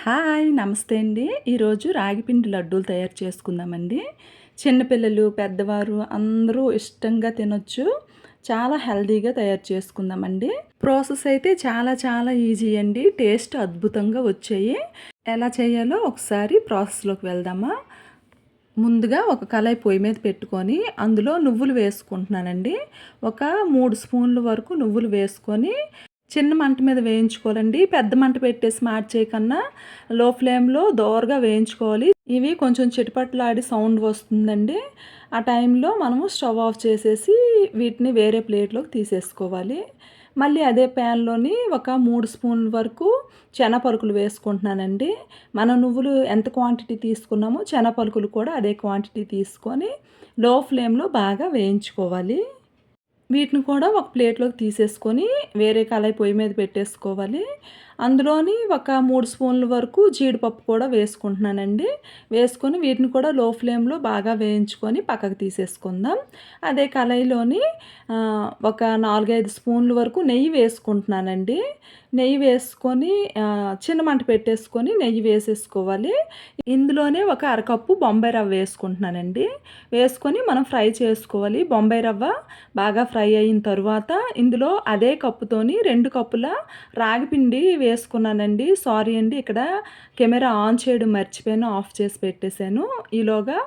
Hi నమస్తే అండి. ఈరోజు రాగిపిండి లడ్డూలు తయారు చేసుకుందామండి. చిన్నపిల్లలు, పెద్దవారు అందరూ ఇష్టంగా తినొచ్చు. చాలా హెల్తీగా తయారు చేసుకుందామండి. ప్రాసెస్ అయితే చాలా చాలా ఈజీ అండి. టేస్ట్ అద్భుతంగా వచ్చాయి. ఎలా చేయాలో ఒకసారి ప్రాసెస్లోకి వెళ్దామా. ముందుగా ఒక కళాయి పొయ్యి మీద పెట్టుకొని అందులో నువ్వులు వేసుకుంటున్నానండి. ఒక 3 స్పూన్ల వరకు నువ్వులు వేసుకొని చిన్న మంట మీద వేయించుకోవాలండి. పెద్ద మంట పెట్టేసి మార్చేయకన్నా లో ఫ్లేమ్లో దోరగా వేయించుకోవాలి. ఇవి కొంచెం చిటపట్లాడి సౌండ్ వస్తుందండి. ఆ టైంలో మనము స్టవ్ ఆఫ్ చేసేసి వీటిని వేరే ప్లేట్లోకి తీసేసుకోవాలి. మళ్ళీ అదే ప్యాన్లోని ఒక 3 స్పూన్ల వరకు శనగపలుకులు వేసుకుంటున్నానండి. మనం నువ్వులు ఎంత క్వాంటిటీ తీసుకున్నామో శనగపలుకులు కూడా అదే క్వాంటిటీ తీసుకొని లో ఫ్లేమ్లో బాగా వేయించుకోవాలి. వీటిని కూడా ఒక ప్లేట్లోకి తీసేసుకొని వేరే కళాయి పొయ్యి మీద పెట్టేసుకోవాలి. అందులోని ఒక 3 స్పూన్ల వరకు జీడిపప్పు కూడా వేసుకుంటున్నానండి. వేసుకొని వీటిని కూడా లో ఫ్లేమ్లో బాగా వేయించుకొని పక్కకు తీసేసుకుందాం. అదే కళాయిలోని ఒక 4, 5 స్పూన్ల వరకు నెయ్యి వేసుకుంటున్నానండి. నెయ్యి వేసుకొని చిన్న మంట పెట్టేసుకొని నెయ్యి వేసేసుకోవాలి. ఇందులోనే ఒక అరకప్పు బొంబాయి రవ్వ వేసుకుంటున్నానండి. వేసుకొని మనం ఫ్రై చేసుకోవాలి. బొంబాయి రవ్వ బాగా ఫ్రై అయిన తరువాత ఇందులో అదే కప్పుతోని 2 కప్పుల రాగిపిండి వేసుకున్నానండి. సారీ అండి, ఇక్కడ కెమెరా ఆన్ చేయడం మర్చిపోయాను, ఆఫ్ చేసి పెట్టేశాను. ఈలోగా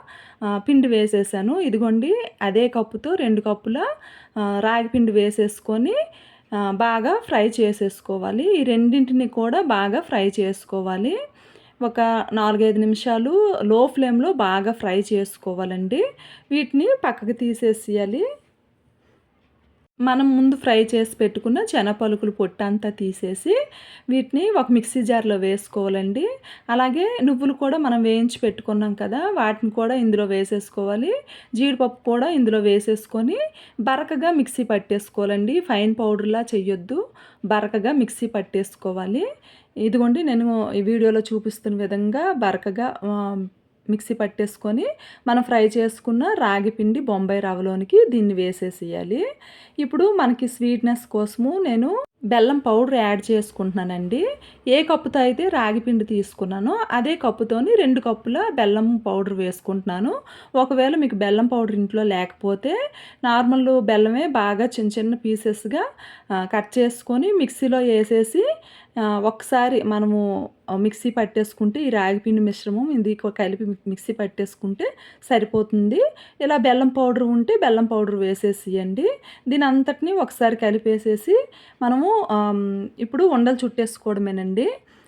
పిండి వేసేసాను. ఇదిగోండి అదే కప్పుతో 2 కప్పుల రాగిపిండి వేసేసుకొని బాగా ఫ్రై చేసేసుకోవాలి. ఈ రెండింటిని కూడా బాగా ఫ్రై చేసుకోవాలి. ఒక 4, 5 నిమిషాలు లో ఫ్లేమ్లో బాగా ఫ్రై చేసుకోవాలండి. వీటిని పక్కకు తీసేసేయాలి. మనం ముందు ఫ్రై చేసి పెట్టుకున్న శనగపలుకులు పొట్టంతా తీసేసి వీటిని ఒక మిక్సీ జార్లో వేసుకోవాలండి. అలాగే నువ్వులు కూడా మనం వేయించి పెట్టుకున్నాం కదా, వాటిని కూడా ఇందులో వేసేసుకోవాలి. జీడిపప్పు కూడా ఇందులో వేసేసుకొని బరకగా మిక్సీ పట్టేసుకోవాలండి. ఫైన్ పౌడర్లా చెయ్యొద్దు, బరకగా మిక్సీ పట్టేసుకోవాలి. ఇదిగోండి నేను ఈ వీడియోలో చూపిస్తున్న విధంగా బరకగా మిక్సీ పట్టేసుకొని మనం ఫ్రై చేసుకున్న రాగి పిండి బొంబాయి రవ్వలోనికి దీన్ని వేసేసేయాలి. ఇప్పుడు మనకి స్వీట్నెస్ కోసము నేను బెల్లం పౌడర్ యాడ్ చేసుకుంటున్నానండి. ఏ కప్పుతో అయితే రాగి పిండి తీసుకున్నానో అదే కప్పుతోని 2 కప్పుల బెల్లం పౌడర్ వేసుకుంటున్నాను. ఒకవేళ మీకు బెల్లం పౌడర్ ఇంట్లో లేకపోతే నార్మల్ బెల్లమే బాగా చిన్న చిన్న పీసెస్గా కట్ చేసుకొని మిక్సీలో వేసేసి ఒకసారి మనము మిక్సీ పట్టేసుకుంటే ఈ రాగిపిండి మిశ్రమం ఇది కలిపి మిక్సీ పట్టేసుకుంటే సరిపోతుంది. ఇలా బెల్లం పౌడర్ ఉంటే బెల్లం పౌడర్ వేసేసియండి. దీని అంతటిని ఒకసారి కలిపేసేసి మనము ఇప్పుడు ఉండలు చుట్టేసుకోవడమేనండి.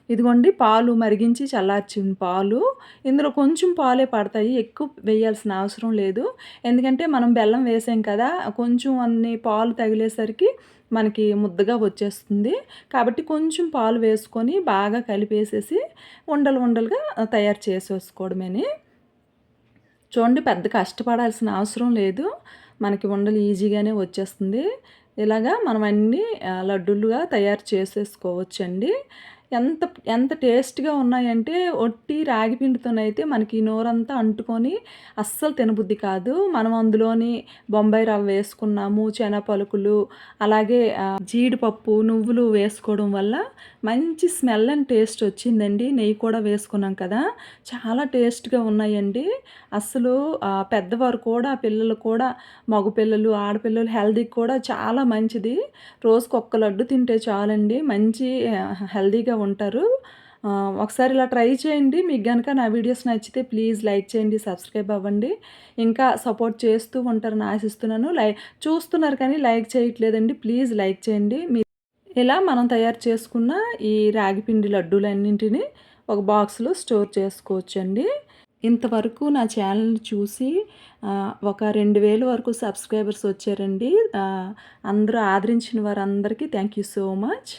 ఇదిగోండి పాలు మరిగించి చల్లార్చిన పాలు, ఇందులో కొంచెం పాలే పడతాయి, ఎక్కువ వేయాల్సిన అవసరం లేదు. ఎందుకంటే మనం బెల్లం వేసాం కదా, కొంచెం అన్ని పాలు తగిలేసరికి మనకి ముద్దగా వచ్చేస్తుంది. కాబట్టి కొంచెం పాలు వేసుకొని బాగా కలిపేసేసి ఉండలు ఉండలుగా తయారు చేసేసుకోవడమేని. చూడండి, పెద్ద కష్టపడాల్సిన అవసరం లేదు, మనకి ఉండలు ఈజీగానే వచ్చేస్తుంది. ఇలాగా మనం అన్నీ లడ్డూలుగా తయారు చేసేసుకోవచ్చండి. ఎంత ఎంత టేస్ట్‌గా ఉన్నాయంటే ఒట్టి రాగి పిండితోనైతే మనకి నోరంతా అంటుకొని అస్సలు తినబుద్ధి కాదు. మనం అందులోని బొంబాయి రవ్వ వేసుకున్నాము, శనగ పలుకులు, అలాగే జీడిపప్పు, నువ్వులు వేసుకోవడం వల్ల మంచి స్మెల్ అండ్ టేస్ట్ వచ్చిందండి. నెయ్యి కూడా వేసుకున్నాం కదా, చాలా టేస్ట్‌గా ఉన్నాయండి. అస్సలు పెద్దవారు కూడా, పిల్లలు కూడా, మగపిల్లలు, ఆడపిల్లలు హెల్తీకి కూడా చాలా మంచిది. రోజుకి ఒక్క లడ్డు తింటే చాలండి, మంచి హెల్తీగా ఉంటారు. ఒకసారి ఇలా ట్రై చేయండి. మీకు గనక నా వీడియోస్ నచ్చితే ప్లీజ్ లైక్ చేయండి, సబ్స్క్రైబ్ అవ్వండి. ఇంకా సపోర్ట్ చేస్తూ ఉంటారని ఆశిస్తున్నాను. చూస్తున్నారు కానీ లైక్ చేయట్లేదండి, ప్లీజ్ లైక్ చేయండి. ఇలా మనం తయారు చేసుకున్న ఈ రాగిపిండి లడ్డూలన్నింటినీ ఒక బాక్స్లో స్టోర్ చేసుకోవచ్చండి. ఇంతవరకు నా ఛానల్ చూసి ఒక 2000 వరకు సబ్స్క్రైబర్స్ వచ్చారండి. అందరూ ఆదరించిన వారందరికీ థ్యాంక్ యూ సో మచ్.